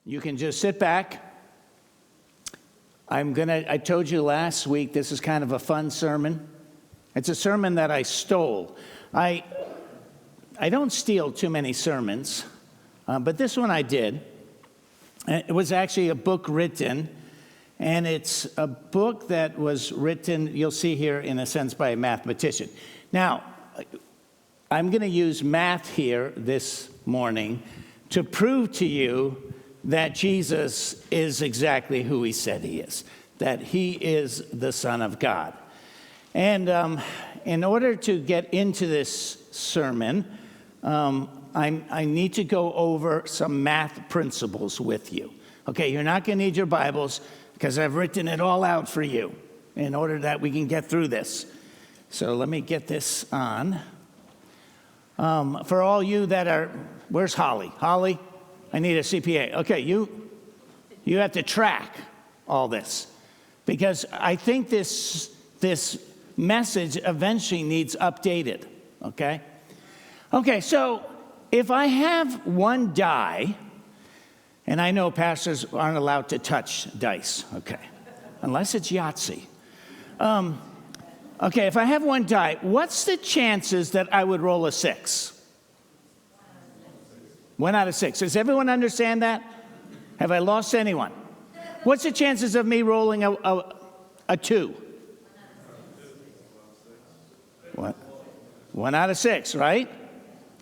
You can just sit back. I told you last week this is kind of a fun sermon. It's a sermon that I stole. I don't steal too many sermons, but this one I did. It was actually a book written, and it's a book that was written, you'll see here, in a sense, by a mathematician. Now, I'm going to use math here this morning to prove to you that Jesus is exactly who he said he is, that he is the Son of God. And in order to get into this sermon, I need to go over some math principles with you. Okay, you're not going to need your Bibles because I've written it all out for you in order that we can get through this. So let me get this on. For all you that are, where's Holly? Holly, I need a CPA. Okay, you have to track all this because I think this message eventually needs updated, okay? Okay, so if I have one die, and I know pastors aren't allowed to touch dice, okay, unless it's Yahtzee. Okay, if I have one die, what's the chances that I would roll a 6? 1 out of 6. Does everyone understand that? Have I lost anyone? What's the chances of me rolling a 2? What? 1 out of 6, right?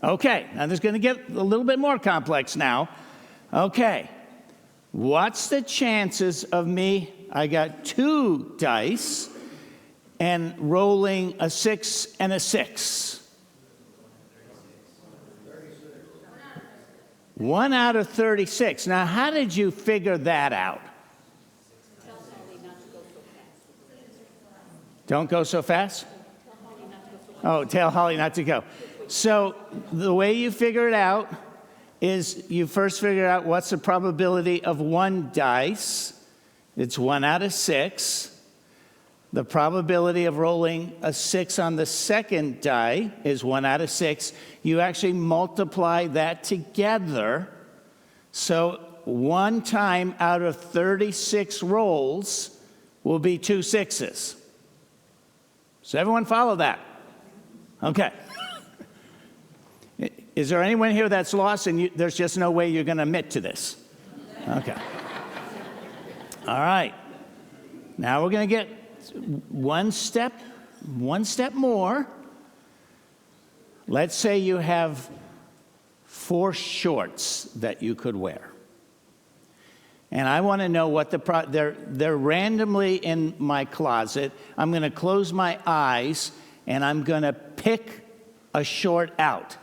Okay, now this is going to get a little bit more complex now. Okay, what's the chances of me, I got 2 dice, and rolling a 6 and a 6? 1 out of 36. Now, how did you figure that out? Don't go so fast? Oh, tell Holly not to go. So the way you figure it out is you first figure out what's the probability of 1 dice. It's 1 out of 6. The probability of rolling a 6 on the second die is 1 out of 6. You actually multiply that together. So 1 time out of 36 rolls will be 2 6s. So everyone follow that? Okay. Is there anyone here that's lost and there's just no way you're going to admit to this? Okay. All right. Now we're going to get one step more. Let's say you have 4 shorts that you could wear. And I want to know what they're randomly in my closet. I'm going to close my eyes and I'm going to pick a short out.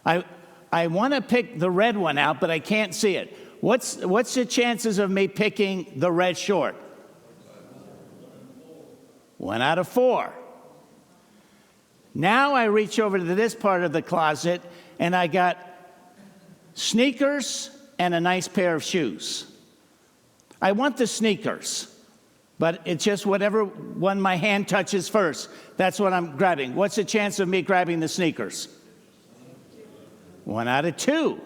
I want to pick the red one out, but I can't see it. What's the chances of me picking the red short? 1 out of 4. Now I reach over to this part of the closet and I got sneakers and a nice pair of shoes. I want the sneakers, but it's just whatever one my hand touches first. That's what I'm grabbing. What's the chance of me grabbing the sneakers? 1 out of 2.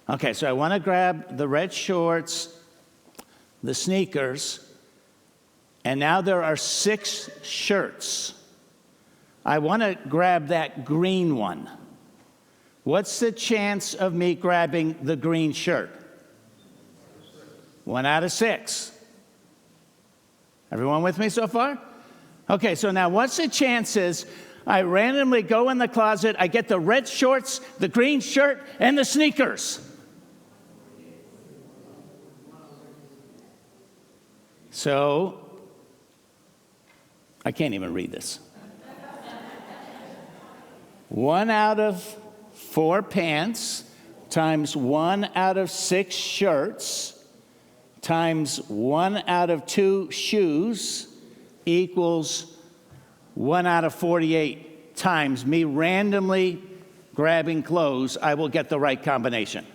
Okay, so I want to grab the red shorts, the sneakers, and now there are 6 shirts. I want to grab that green one. What's the chance of me grabbing the green shirt? 1 out of 6. Everyone with me so far? Okay, so now what's the chances I randomly go in the closet, I get the red shorts, the green shirt, and the sneakers? So, I can't even read this. 1 out of 4 pants times 1 out of 6 shirts times 1 out of 2 shoes equals 1 out of 48 times me randomly grabbing clothes. I will get the right combination.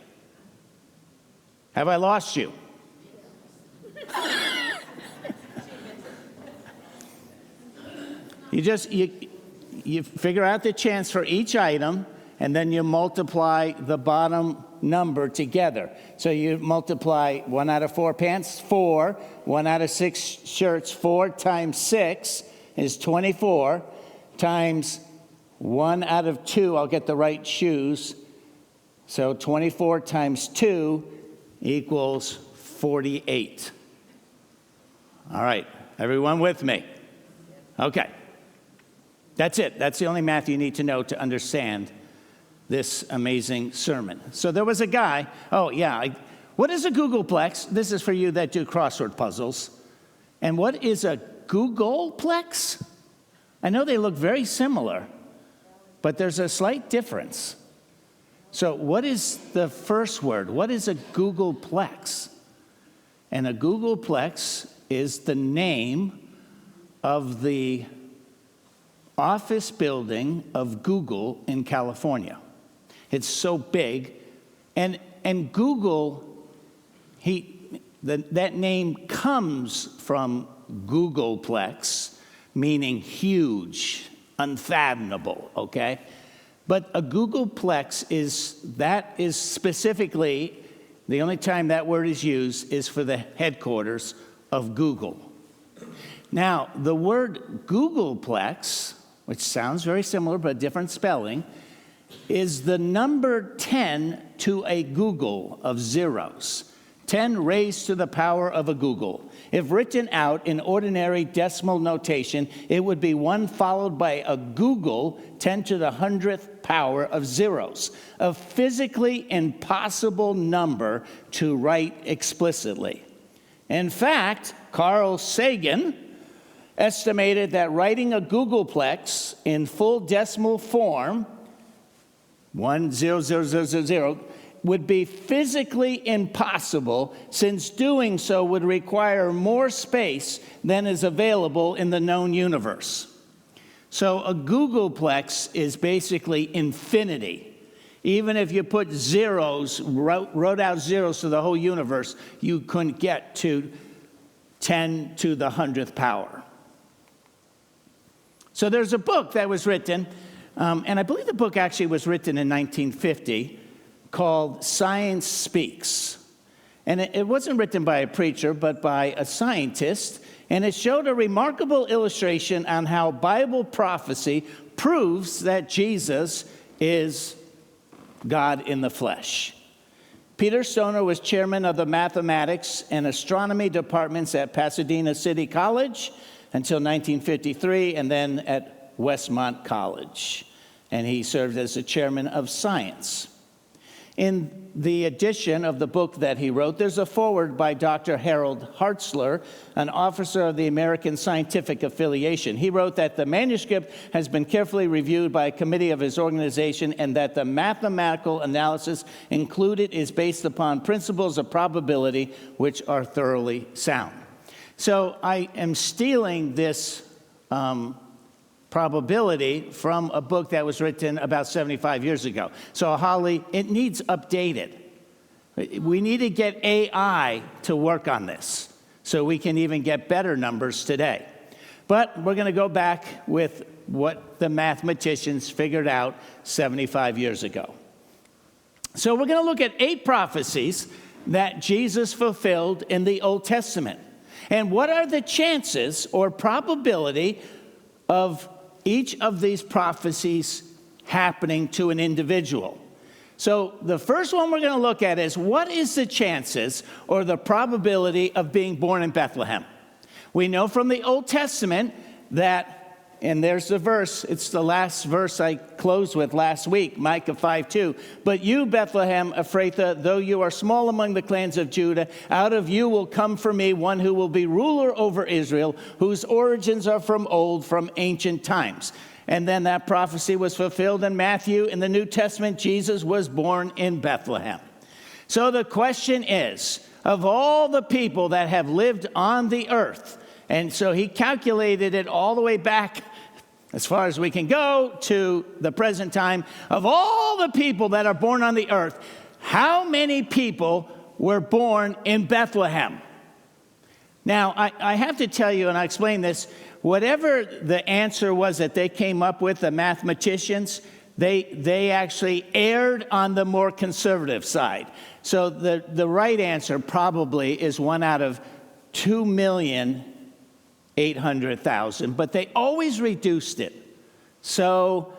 Have I lost you? You figure out the chance for each item, and then you multiply the bottom number together. So you multiply 1 out of 4 pants, 4. 1 out of 6 shirts, 4 times 6 is 24, times 1 out of 2, I'll get the right shoes. So 24 times 2 equals 48. All right, everyone with me? Okay. That's it. That's the only math you need to know to understand this amazing sermon. So there was a guy, what is a Googleplex? This is for you that do crossword puzzles. And what is a Googleplex? I know they look very similar, but there's a slight difference. So what is the first word? What is a Googleplex? And a Googleplex is the name of the office building of Google in California. It's so big. And Google, that name comes from Googleplex, meaning huge, unfathomable, okay? But a Googleplex is specifically, the only time that word is used is for the headquarters of Google. Now, the word Googleplex, which sounds very similar but different spelling, is the number 10 to a Google of zeros. 10 raised to the power of a Google. If written out in ordinary decimal notation, it would be 1 followed by a Google 10 to the 100th power of zeros. A physically impossible number to write explicitly. In fact, Carl Sagan estimated that writing a Googleplex in full decimal form, 10000, would be physically impossible, since doing so would require more space than is available in the known universe. So a Googleplex is basically infinity. Even if you put zeros, wrote out zeros to the whole universe, you couldn't get to 10 to the 100th power. So there's a book that was written, and I believe the book actually was written in 1950, called Science Speaks. And it wasn't written by a preacher, but by a scientist, and it showed a remarkable illustration on how Bible prophecy proves that Jesus is God in the flesh. Peter Stoner was chairman of the mathematics and astronomy departments at Pasadena City College until 1953, and then at Westmont College. And he served as the chairman of science. In the edition of the book that he wrote, there's a foreword by Dr. Harold Hartzler, an officer of the American Scientific Affiliation. He wrote that the manuscript has been carefully reviewed by a committee of his organization, and that the mathematical analysis included is based upon principles of probability which are thoroughly sound. So I am stealing this probability from a book that was written about 75 years ago. So Holly, it needs updated. We need to get AI to work on this so we can even get better numbers today. But we're going to go back with what the mathematicians figured out 75 years ago. So we're going to look at 8 prophecies that Jesus fulfilled in the Old Testament. And what are the chances or probability of each of these prophecies happening to an individual? So the first one we're going to look at is, what is the chances or the probability of being born in Bethlehem? We know from the Old Testament that, and there's the verse, it's the last verse I closed with last week, Micah 5:2. But you, Bethlehem Ephrathah, though you are small among the clans of Judah, out of you will come for me one who will be ruler over Israel, whose origins are from old, from ancient times. And then that prophecy was fulfilled in Matthew. In the New Testament, Jesus was born in Bethlehem. So the question is, of all the people that have lived on the earth, and so he calculated it all the way back as far as we can go to the present time. Of all the people that are born on the earth, how many people were born in Bethlehem? Now, I have to tell you, and I explain this, whatever the answer was that they came up with, the mathematicians, they actually erred on the more conservative side. So the right answer probably is 1 out of 2,800,000, but they always reduced it. So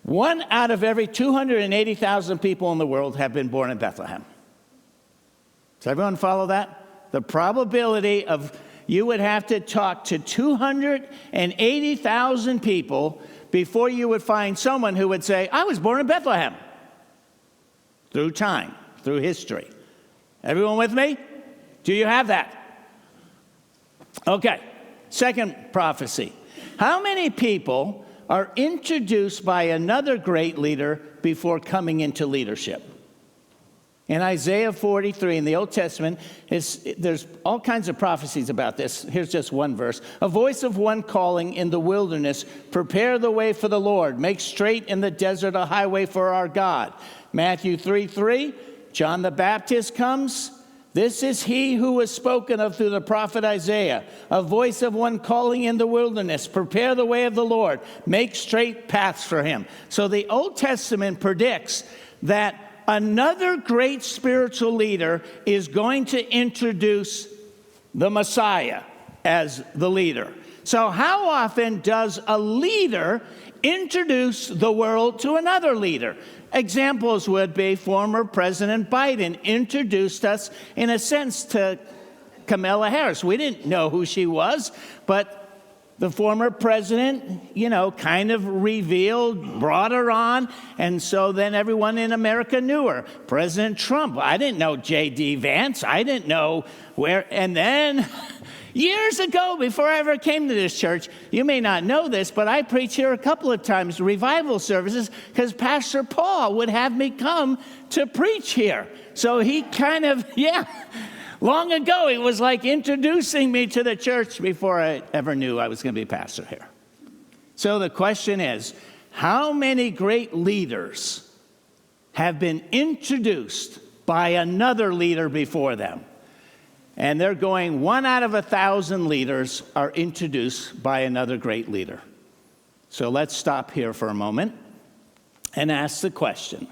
1 out of every 280,000 people in the world have been born in Bethlehem. Does everyone follow that? The probability of you would have to talk to 280,000 people before you would find someone who would say, I was born in Bethlehem. Through time, through history. Everyone with me? Do you have that? Okay, second prophecy. How many people are introduced by another great leader before coming into leadership? In Isaiah 43 in the Old Testament, there's all kinds of prophecies about this. Here's just one verse. A voice of one calling in the wilderness, prepare the way for the Lord. Make straight in the desert a highway for our God. Matthew 3:3, John the Baptist comes. This is he who was spoken of through the prophet Isaiah. A voice of one calling in the wilderness, prepare the way of the Lord. Make straight paths for him. So the Old Testament predicts that another great spiritual leader is going to introduce the Messiah as the leader. So how often does a leader introduce the world to another leader? Examples would be former President Biden introduced us, in a sense, to Kamala Harris. We didn't know who she was, but the former president, kind of revealed, brought her on, and so then everyone in America knew her. President Trump, I didn't know J.D. Vance. I didn't know where. And then years ago, before I ever came to this church, you may not know this, but I preached here a couple of times, revival services, because Pastor Paul would have me come to preach here. So he kind of, long ago, he was like introducing me to the church before I ever knew I was going to be pastor here. So the question is, how many great leaders have been introduced by another leader before them? And they're going 1 out of 1,000 leaders are introduced by another great leader. So let's stop here for a moment and ask the question.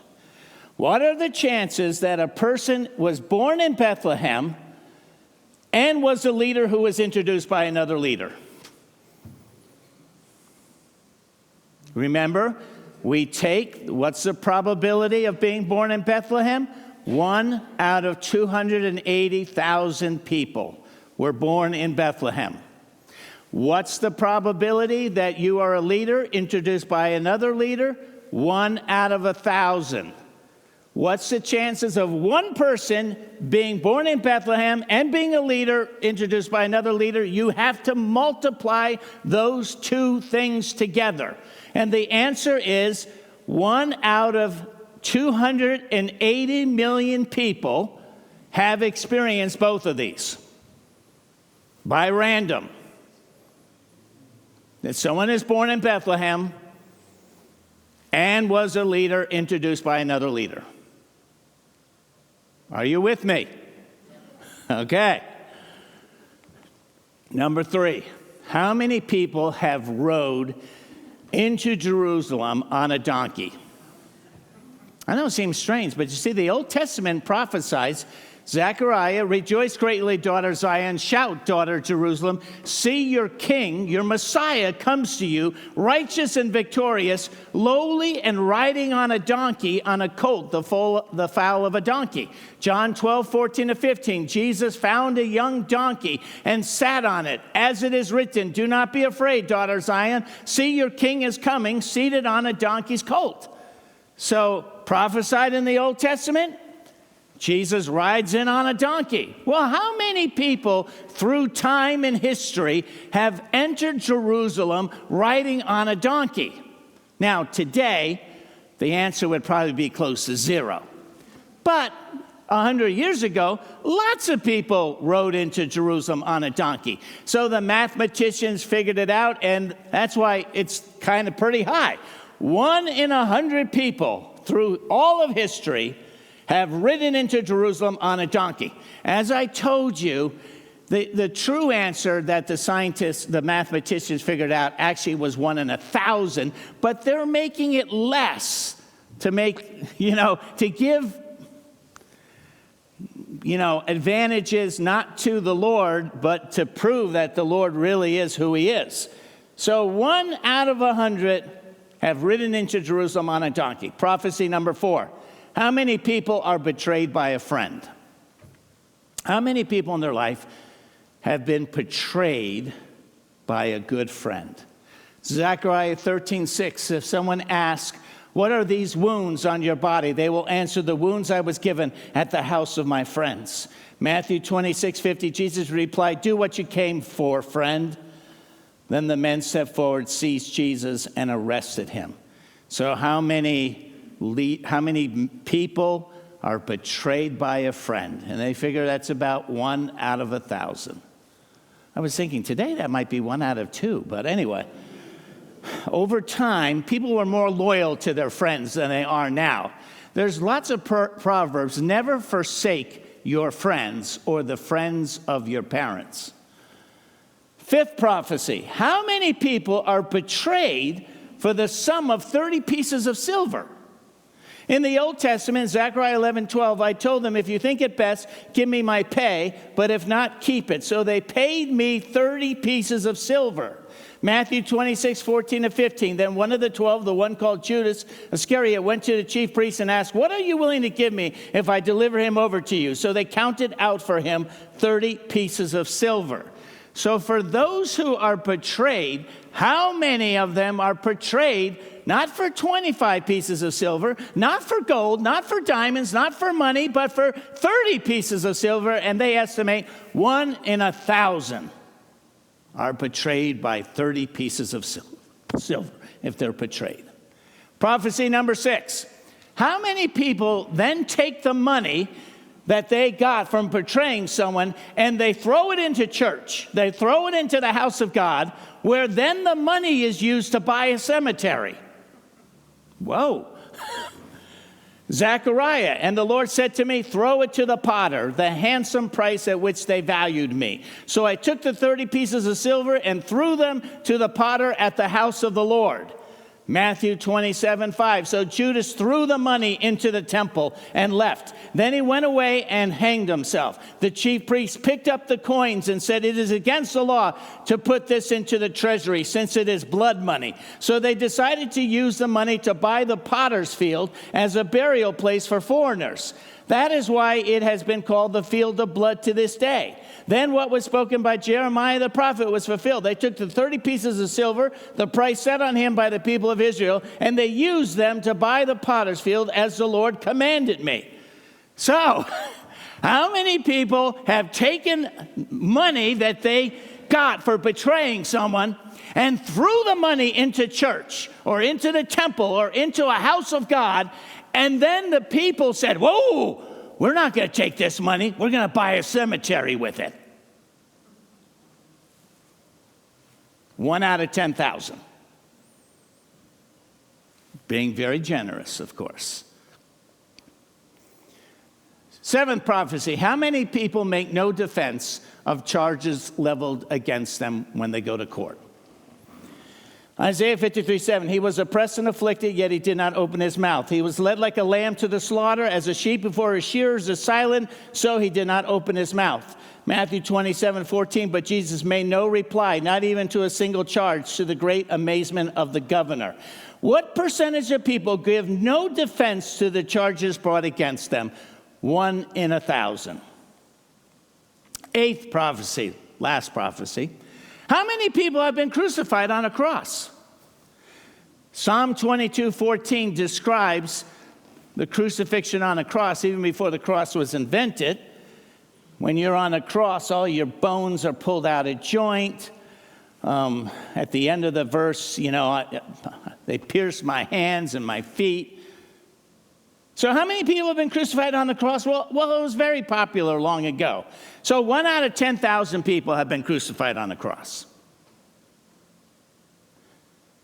What are the chances that a person was born in Bethlehem and was a leader who was introduced by another leader? Remember, we take, what's the probability of being born in Bethlehem? 1 out of 280,000 people were born in Bethlehem. What's the probability that you are a leader introduced by another leader? 1 out of 1,000. What's the chances of one person being born in Bethlehem and being a leader introduced by another leader? You have to multiply those two things together. And the answer is 1 out of 280 million people have experienced both of these by random. That someone is born in Bethlehem and was a leader introduced by another leader. Are you with me? Okay. Number 3, how many people have rode into Jerusalem on a donkey? I know it seems strange, but you see, the Old Testament prophesies, Zechariah, rejoice greatly, daughter Zion, shout, daughter Jerusalem, see your king, your Messiah comes to you, righteous and victorious, lowly and riding on a donkey, on a colt, the foal of a donkey. John 12:14-15, Jesus found a young donkey and sat on it, as it is written, do not be afraid, daughter Zion, see your king is coming, seated on a donkey's colt. So, prophesied in the Old Testament, Jesus rides in on a donkey. Well, how many people through time and history have entered Jerusalem riding on a donkey? Now, today, the answer would probably be close to 0. But 100 years ago, lots of people rode into Jerusalem on a donkey. So the mathematicians figured it out, and that's why it's kind of pretty high. 1 in 100 people through all of history have ridden into Jerusalem on a donkey. As I told you, The true answer that the scientists, the mathematicians figured out actually was 1 in 1,000, but they're making it less to make, to give, advantages not to the Lord, but to prove that the Lord really is who he is. So 1 out of 100 have ridden into Jerusalem on a donkey. Prophecy number 4. How many people are betrayed by a friend? How many people in their life have been betrayed by a good friend? Zechariah 13:6, if someone asks, what are these wounds on your body? They will answer, the wounds I was given at the house of my friends. Matthew 26:50, Jesus replied, do what you came for, friend. Then the men stepped forward, seized Jesus, and arrested him. So how many people are betrayed by a friend? And they figure that's about 1 out of 1,000. I was thinking today that might be 1 out of 2, but anyway. Over time, people were more loyal to their friends than they are now. There's lots of proverbs. Never forsake your friends or the friends of your parents. 5th prophecy. How many people are betrayed for the sum of 30 pieces of silver? In the Old Testament, Zechariah 11:12, I told them, if you think it best, give me my pay, but if not, keep it. So they paid me 30 pieces of silver. Matthew 26:14-15, then one of the 12, the one called Judas Iscariot, went to the chief priests and asked, what are you willing to give me if I deliver him over to you? So they counted out for him 30 pieces of silver. So for those who are betrayed, how many of them are betrayed not for 25 pieces of silver, not for gold, not for diamonds, not for money, but for 30 pieces of silver? And they estimate 1 in 1,000 are betrayed by 30 pieces of silver if they're betrayed. Prophecy number 6. How many people then take the money that they got from betraying someone and they throw it into church? They throw it into the house of God, where then the money is used to buy a cemetery. Whoa. Zechariah, and the Lord said to me, throw it to the potter, the handsome price at which they valued me. So I took the 30 pieces of silver and threw them to the potter at the house of the Lord. Matthew 27:5. So Judas threw the money into the temple and left. Then he went away and hanged himself. The chief priests picked up the coins and said, it is against the law to put this into the treasury, since it is blood money. So they decided to use the money to buy the potter's field as a burial place for foreigners. That is why it has been called the field of blood to this day. Then what was spoken by Jeremiah the prophet was fulfilled. They took the 30 pieces of silver, the price set on him by the people of Israel, and they used them to buy the potter's field as the Lord commanded me. So, how many people have taken money that they got for betraying someone and threw the money into church or into the temple or into a house of God, and then the people said, whoa, we're not going to take this money. We're going to buy a cemetery with it. 1 out of 10,000. Being very generous, of course. 7th prophecy. How many people make no defense of charges leveled against them when they go to court? Isaiah 53:7, he was oppressed and afflicted, yet he did not open his mouth. He was led like a lamb to the slaughter, as a sheep before his shearers is silent, so he did not open his mouth. Matthew 27:14, but Jesus made no reply, not even to a single charge, to the great amazement of the governor. What percentage of people give no defense to the charges brought against them? 1 in 1,000. 8th prophecy, last prophecy. How many people have been crucified on a cross? Psalm 22:14 describes the crucifixion on a cross even before the cross was invented. When you're on a cross, all your bones are pulled out of joint. At the end of the verse, they pierced my hands and my feet. So how many people have been crucified on the cross? Well, it was very popular long ago. So 1 out of 10,000 people have been crucified on the cross.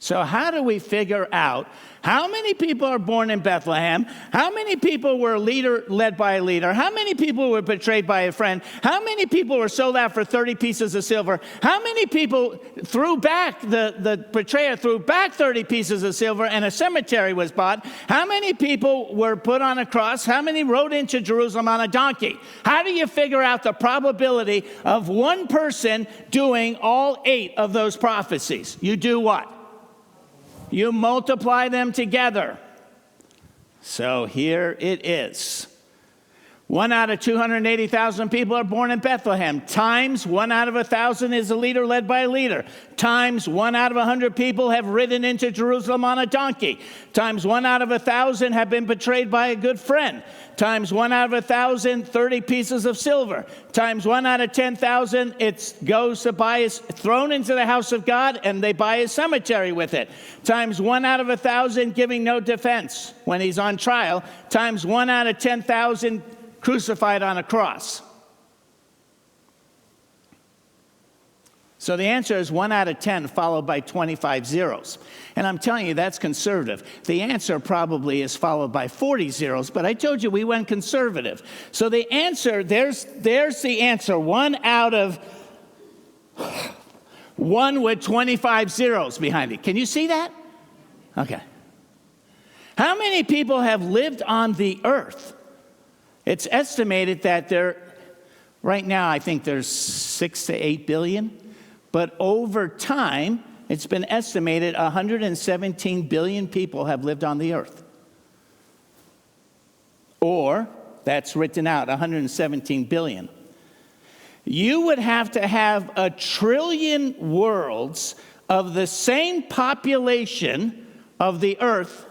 So how do we figure out how many people are born in Bethlehem? How many people were led by a leader? How many people were betrayed by a friend? How many people were sold out for 30 pieces of silver? How many people the betrayer threw back 30 pieces of silver and a cemetery was bought? How many people were put on a cross? How many rode into Jerusalem on a donkey? How do you figure out the probability of one person doing all 8 of those prophecies? You do what? You multiply them together. So here it is. 1 out of 280,000 people are born in Bethlehem, times 1 out of 1,000 is a leader led by a leader, times 1 out of 100 people have ridden into Jerusalem on a donkey, times 1 out of 1,000 have been betrayed by a good friend, times 1 out of 1,000, 30 pieces of silver, times 1 out of 10,000, it goes to thrown into the house of God, and they buy a cemetery with it, times 1 out of 1,000 giving no defense when he's on trial, times 1 out of 10,000 crucified on a cross. So the answer is 1 out of 10 followed by 25 zeros. And I'm telling you, that's conservative. The answer probably is followed by 40 zeros, but I told you we went conservative. So the answer, there's the answer, 1 out of 1 with 25 zeros behind it. Can you see that? Okay. How many people have lived on the earth? It's estimated that right now, I think there's 6 to 8 billion. But over time, it's been estimated 117 billion people have lived on the earth. Or, that's written out, 117 billion. You would have to have 1 trillion worlds of the same population of the earth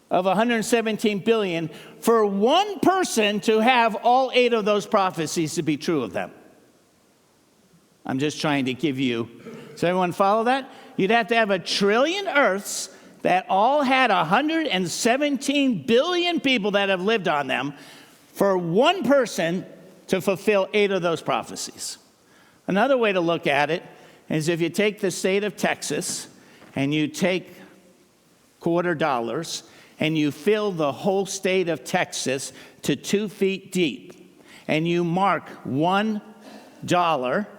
of 117 billion for one person to have all 8 of those prophecies to be true of them. I'm just trying to give you, does everyone follow that? You'd have to have 1 trillion earths that all had 117 billion people that have lived on them for one person to fulfill 8 of those prophecies. Another way to look at it is if you take the state of Texas and you take $quarter and you fill the whole state of Texas to 2 feet deep, and you mark $1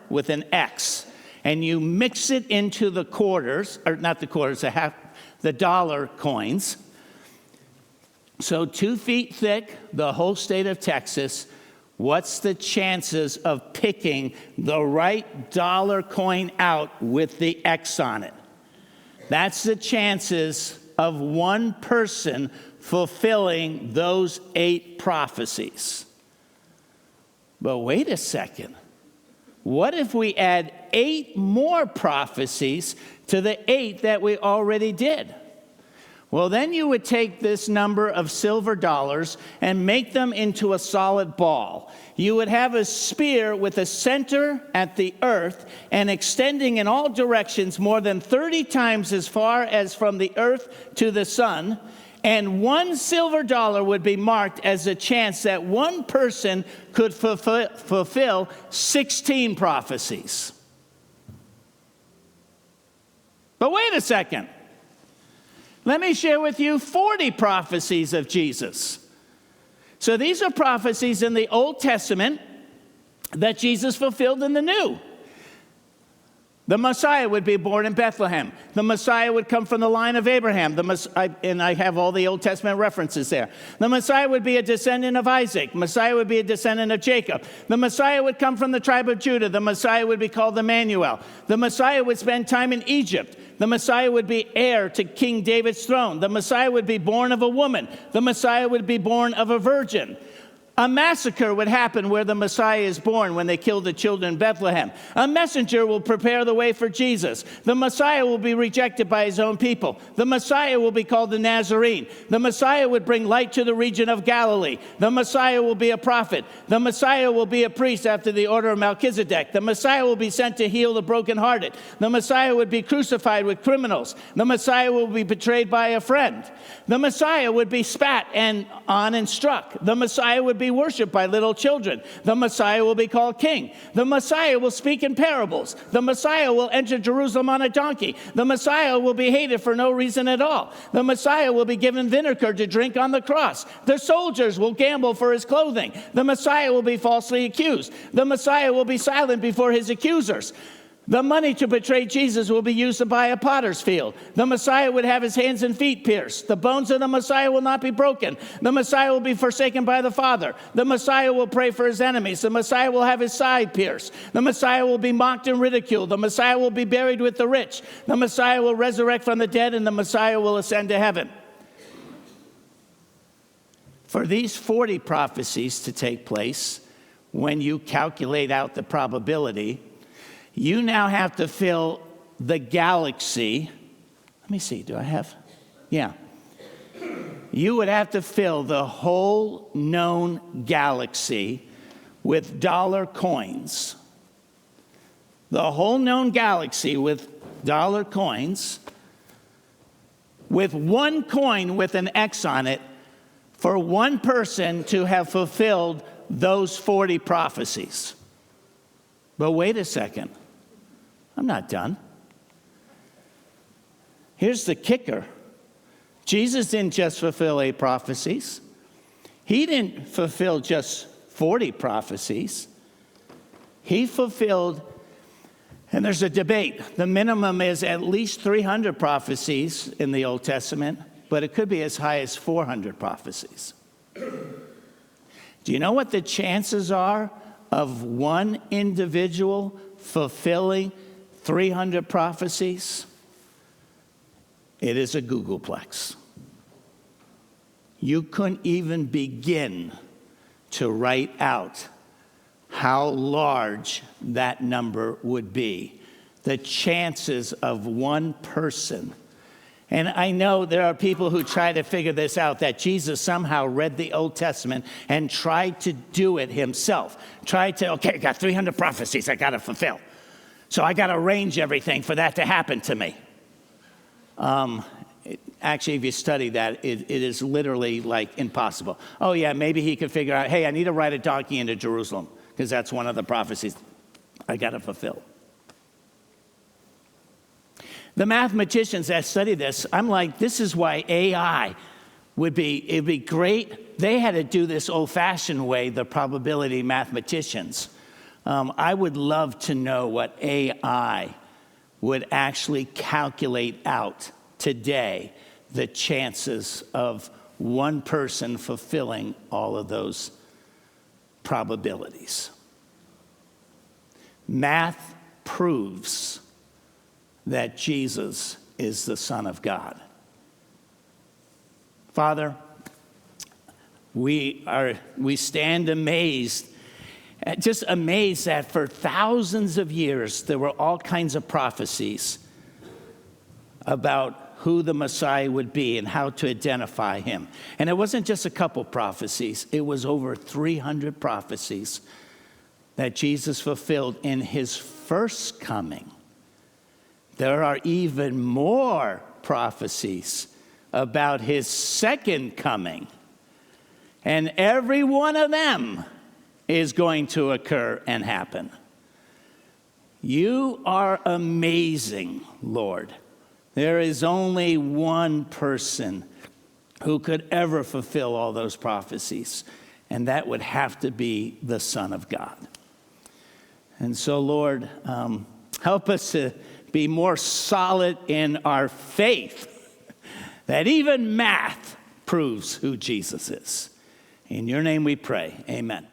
with an X, and you mix it into the quarters, or not the quarters, the dollar coins. So 2 feet thick, the whole state of Texas. What's the chances of picking the right dollar coin out with the X on it? That's the chances of one person fulfilling those 8 prophecies. But wait a second. What if we add 8 more prophecies to the 8 that we already did? Well, then you would take this number of silver dollars and make them into a solid ball. You would have a spear with a center at the earth and extending in all directions more than 30 times as far as from the earth to the sun. And 1 silver dollar would be marked as a chance that one person could fulfill 16 prophecies. But wait a second. Let me share with you 40 prophecies of Jesus. So these are prophecies in the Old Testament that Jesus fulfilled in the New. The Messiah would be born in Bethlehem. The Messiah would come from the line of Abraham. And I have all the Old Testament references there. The Messiah would be a descendant of Isaac. Messiah would be a descendant of Jacob. The Messiah would come from the tribe of Judah. The Messiah would be called Emmanuel. The Messiah would spend time in Egypt. The Messiah would be heir to King David's throne. The Messiah would be born of a woman. The Messiah would be born of a virgin. A massacre would happen where the Messiah is born when they killed the children in Bethlehem. A messenger will prepare the way for Jesus. The Messiah will be rejected by his own people. The Messiah will be called the Nazarene. The Messiah would bring light to the region of Galilee. The Messiah will be a prophet. The Messiah will be a priest after the order of Melchizedek. The Messiah will be sent to heal the brokenhearted. The Messiah would be crucified with criminals. The Messiah will be betrayed by a friend. The Messiah would be spat on and struck. The Messiah would be be worshiped by little children. The Messiah will be called king. The Messiah will speak in parables. The Messiah will enter Jerusalem on a donkey. The Messiah will be hated for no reason at all. The Messiah will be given vinegar to drink on the cross. The soldiers will gamble for his clothing. The Messiah will be falsely accused. The Messiah will be silent before his accusers. The money to betray Jesus will be used to buy a potter's field. The Messiah would have his hands and feet pierced. The bones of the Messiah will not be broken. The Messiah will be forsaken by the Father. The Messiah will pray for his enemies. The Messiah will have his side pierced. The Messiah will be mocked and ridiculed. The Messiah will be buried with the rich. The Messiah will resurrect from the dead, and the Messiah will ascend to heaven. For these 40 prophecies to take place, when you calculate out the probability, you now have to fill the galaxy. Let me see, do I have? Yeah. You would have to fill the whole known galaxy with dollar coins. The whole known galaxy with dollar coins, with one coin with an X on it, for one person to have fulfilled those 40 prophecies. But wait a second. I'm not done. Here's the kicker. Jesus didn't just fulfill 8 prophecies. He didn't fulfill just 40 prophecies. He fulfilled, and there's a debate. The minimum is at least 300 prophecies in the Old Testament, but it could be as high as 400 prophecies. Do you know what the chances are of one individual fulfilling 300 prophecies? It is a Googleplex. You couldn't even begin to write out how large that number would be. The chances of one person. And I know there are people who try to figure this out, that Jesus somehow read the Old Testament and tried to do it himself. Okay, I got 300 prophecies I got to fulfill. So I got to arrange everything for that to happen to me. Actually, if you study that, it is literally like impossible. Oh yeah, maybe he could figure out, hey, I need to ride a donkey into Jerusalem, because that's one of the prophecies I got to fulfill. The mathematicians that study this, I'm like, this is why AI it'd be great. They had to do this old-fashioned way, the probability mathematicians. I would love to know what AI would actually calculate out today, the chances of one person fulfilling all of those probabilities. Math proves that Jesus is the Son of God. Father, we stand amazed, just amazed that for thousands of years there were all kinds of prophecies about who the Messiah would be and how to identify him. And it wasn't just a couple prophecies, it was over 300 prophecies that Jesus fulfilled in his first coming. There are even more prophecies about his second coming. And every one of them is going to occur and happen. You are amazing, Lord. There is only one person who could ever fulfill all those prophecies, and that would have to be the Son of God. And so, Lord, help us to be more solid in our faith, that even math proves who Jesus is. In your name we pray, amen.